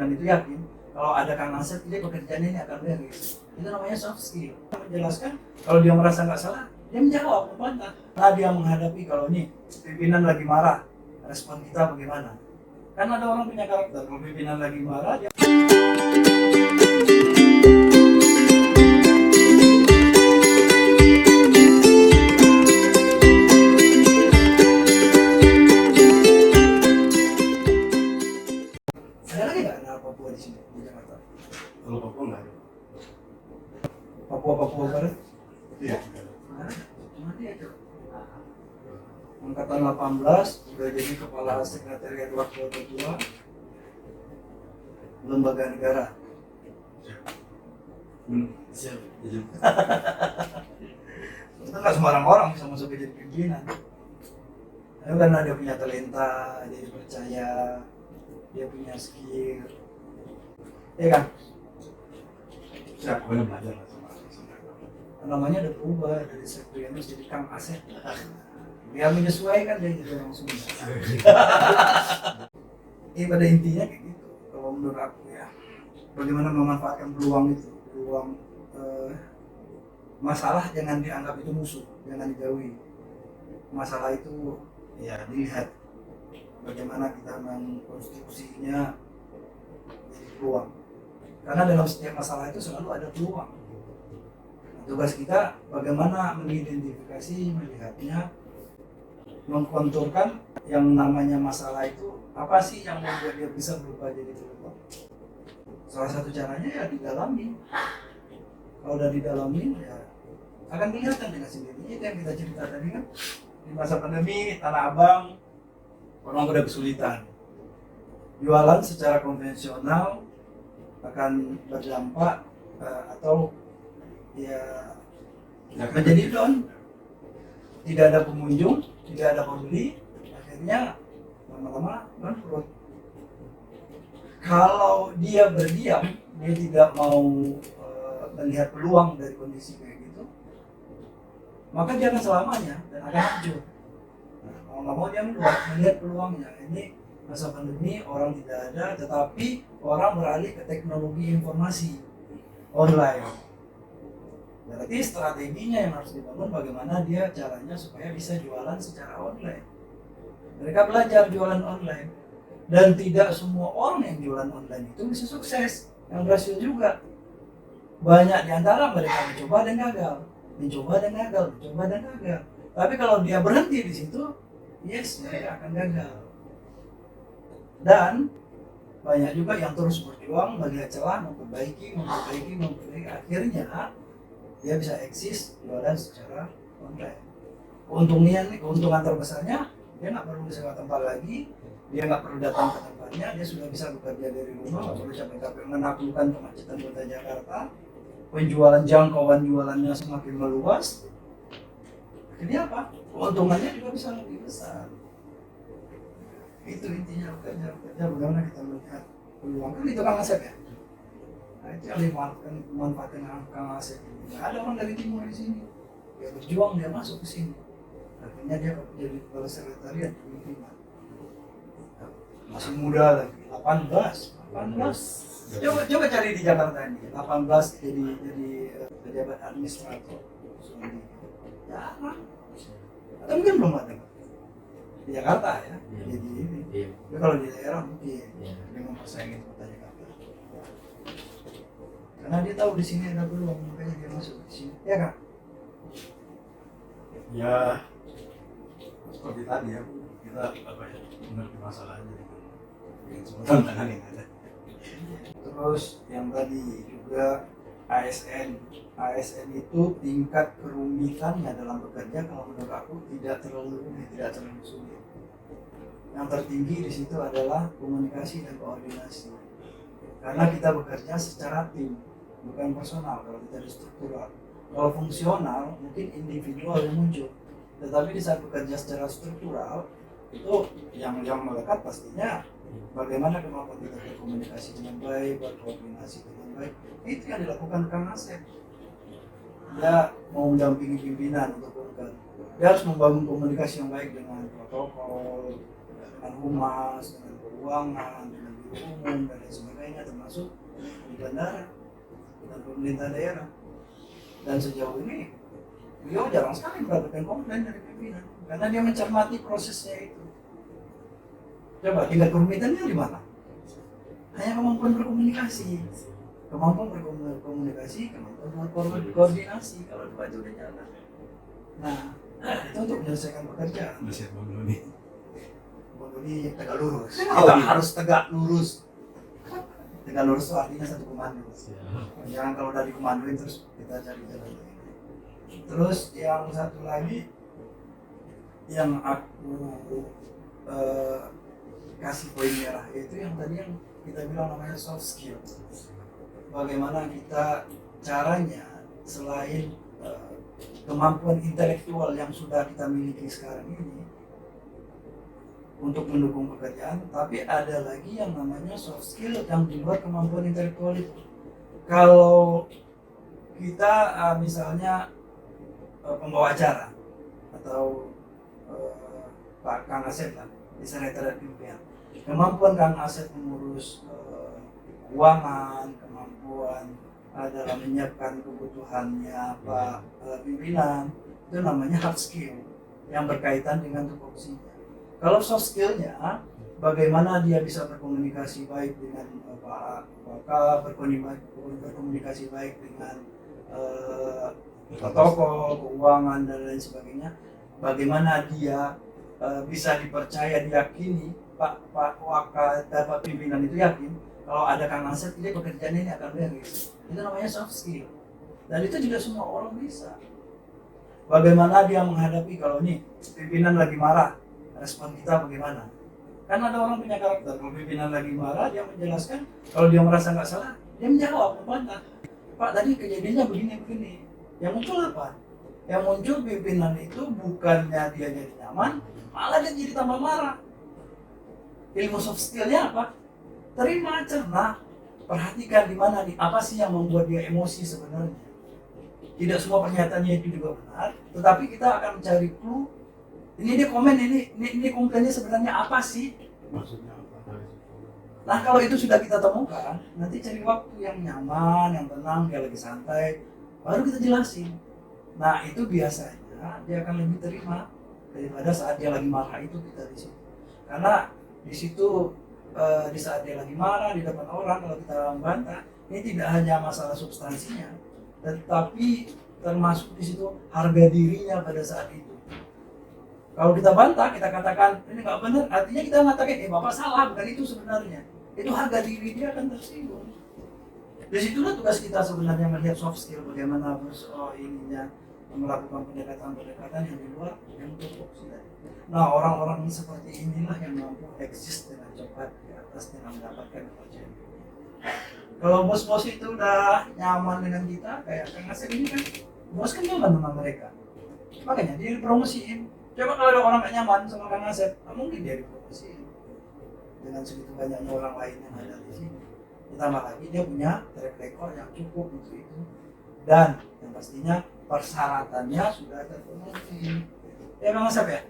pimpinan itu yakin kalau ada Kang Asep, dia pekerjaannya ini akan beres. Itu namanya soft skill. Menjelaskan, kalau dia merasa nggak salah, dia menjawab, membantah. Nah, dia menghadapi kalau nih pimpinan lagi marah, respon kita bagaimana? Kan ada orang punya karakter, kalau pimpinan lagi marah, dia ada lagi nggak kenal Papua di sini di Jakarta? Kalau Papua nggak ada. Papua Barat? Iya. Cuma dia tuh. Angkatan 18 sudah jadi kepala sekretariat wakil ketua lembaga negara. Siap. Jadi Itu nggak sembarang orang bisa masuk ke jadi pimpinan. Itu karena dia punya talenta, dia dipercaya, dia punya skill, ya kan? siap. Boleh belajar lah sama. Namanya udah berubah dari Septrianus jadi Kang Asep. Dia menyesuaikan dia jadi orang Sunda. Pada intinya kayak gitu. Kalau menurut aku ya, bagaimana memanfaatkan peluang itu, peluang masalah jangan dianggap itu musuh, jangan dijauhi. Masalah itu ya dilihat bagaimana kita mengkonstruksinya jadi peluang. Karena dalam setiap masalah itu selalu ada peluang. Nah, tugas kita bagaimana mengidentifikasi, melihatnya, mengkonturkan yang namanya masalah itu apa sih yang membuat dia bisa berubah jadi peluang. Salah satu caranya ya didalami. Kalau udah didalami ya akan kelihatan dengan sendirinya. Itu yang kita cerita tadi kan, di masa pandemi Tanah Abang orang udah kesulitan, jualan secara konvensional akan berdampak atau ya menjadi down, tidak ada pengunjung, tidak ada pembeli, akhirnya lama-lama bangkrut. Kalau dia berdiam, dia tidak mau melihat peluang dari kondisi kayak gitu, maka dia akan selamanya dan akan hancur. Nah, mau nggak mau dia melihat peluangnya. Ini masa pandemi orang tidak ada, tetapi orang beralih ke teknologi informasi online. Berarti strateginya yang harus dibangun bagaimana dia caranya supaya bisa jualan secara online. Mereka belajar jualan online dan tidak semua orang yang jualan online itu bisa sukses, yang berhasil juga. Banyak di antara mereka mencoba dan gagal, mencoba dan gagal, mencoba dan gagal. Tapi kalau dia berhenti di situ, yes, mereka akan gagal. Dan banyak juga yang terus berjuang melihat celah, memperbaiki, akhirnya dia bisa eksis jualan secara online. Keuntungan terbesarnya, dia nggak perlu sewa tempat lagi, dia nggak perlu datang ke tempatnya, dia sudah bisa bekerja dari rumah, nggak perlu capek-capek menaklukkan kemacetan kota Jakarta. Penjualan, jangkauan jualannya semakin meluas. Akhirnya apa? Keuntungannya juga bisa lebih besar. Itu intinya bekerja bagaimana kita melihat peluang. Kan itu Kang Asep ya. Nah, itu yang dimanfaatkan Kang Asep. Nggak ada orang dari timur di sini. Dia berjuang, dia masuk ke sini. Akhirnya dia jadi kepala sekretariat pimpinan. Masih muda lagi, 18. Coba cari di Jakarta ini, 18 jadi pejabat administrator. Ya, atau mungkin belum ada di Jakarta ya. Jadi ini. Tapi kalau di daerah mungkin dia mempersaingkan kota Jakarta. Karena dia tahu di sini ada peluang, makanya dia masuk di sini. Ya Kak? Ya seperti tadi ya, kita mengerti masalahnya dengan semua tantangan yang ada. Terus yang tadi juga ASN itu tingkat kerumitannya dalam bekerja kalau menurut aku tidak terlalu rumit, tidak terlalu sulit. Yang tertinggi di situ adalah komunikasi dan koordinasi. Karena kita bekerja secara tim, bukan personal. Kalau kita struktural, kalau fungsional mungkin individual yang muncul. Tetapi di saat bekerja secara struktural itu yang melekat pastinya bagaimana kemampuan kita berkomunikasi dengan baik, berkoordinasi dengan baik. Itu yang dilakukan Kang Asep. Dia mau mendampingi pimpinan untuk program. Dia harus membangun komunikasi yang baik dengan protokol, dengan humas, dengan keuangan, dengan biro umum dan lain sebagainya. termasuk di bandara dan pemerintah daerah. Dan sejauh ini beliau jarang sekali mendapatkan komplain dari pimpinan karena dia mencermati prosesnya itu. Coba tingkat kerumitannya di mana? Hanya kemampuan berkomunikasi, kemampuan berkoordinasi. Kalau dua itu udah jalan. Nah, itu untuk menyelesaikan pekerjaan. Nasihat Bang Doni. Bang Doni tegak lurus. Kita harus tegak lurus. Tegak lurus itu artinya satu komando. Jangan kalau dari komandoin terus kita cari jalan lain. Terus yang satu lagi yang aku kasih poin merah yaitu yang tadi yang kita bilang namanya soft skill. Bagaimana kita caranya selain kemampuan intelektual yang sudah kita miliki sekarang ini untuk mendukung pekerjaan, tapi ada lagi yang namanya soft skill yang di luar kemampuan intelektual itu. Kalau kita misalnya pembawa acara atau Pak Kang Asep lah, di Sekretariat Pimpinan, kemampuan Kang Asep mengurus keuangan, kemampuan dalam menyiapkan kebutuhannya Pak pimpinan, itu namanya hard skill yang berkaitan dengan tupoksinya. Kalau soft skillnya, bagaimana dia bisa berkomunikasi baik dengan Pak Waka, berkomunikasi baik dengan toko, keuangan dan lain sebagainya. Bagaimana dia bisa dipercaya, diyakini Pak Waka dan Pak pimpinan itu yakin kalau ada Kang Asep, dia pekerjaan ini akan beres. Itu namanya soft skill. Dan itu juga semua orang bisa. Bagaimana dia menghadapi kalau nih pimpinan lagi marah, respon kita bagaimana? Karena ada orang punya karakter, kalau pimpinan lagi marah, dia menjelaskan, kalau dia merasa nggak salah, dia menjawab, membantah. Pak, tadi kejadiannya begini. Yang muncul apa? Yang muncul pimpinan itu bukannya dia jadi nyaman, malah dia jadi tambah marah. Ilmu soft skillnya apa? Terima, cerna, perhatikan di mana nih, apa sih yang membuat dia emosi sebenarnya. Tidak semua pernyataannya itu juga benar, tetapi kita akan mencari clue. Ini dia komen, ini komplainnya sebenarnya apa sih? Maksudnya apa? Nah kalau itu sudah kita temukan, nanti cari waktu yang nyaman, yang tenang, dia lagi santai, baru kita jelasin. Nah itu biasanya dia akan lebih terima daripada saat dia lagi marah itu kita di situ. Karena di situ di saat dia lagi marah di depan orang, kalau kita membantah, ini tidak hanya masalah substansinya, tetapi termasuk di situ harga dirinya pada saat itu. Kalau kita bantah, kita katakan ini nggak benar, artinya kita mengatakan bapak salah, bukan itu sebenarnya. Itu harga diri dia akan tersinggung. Di situlah tugas kita sebenarnya melihat soft skill, bagaimana ininya melakukan pendekatan-pendekatan yang di luar yang tupoksi. Nah orang-orang seperti inilah yang mampu eksis dengan cepat di atas dengan mendapatkan kepercayaan. Kalau bos-bos itu udah nyaman dengan kita, kayak Kang Asep ini kan, bos kan nyaman sama mereka, makanya dia dipromosiin. Coba kalau ada orang gak nyaman sama Kang Asep, mungkin dia dipromosiin dengan segitu banyaknya orang lain yang ada di sini. Ditambah lagi dia punya track record yang cukup untuk itu, dan yang pastinya persyaratannya sudah terpenuhi. Ya Kang Asep ya?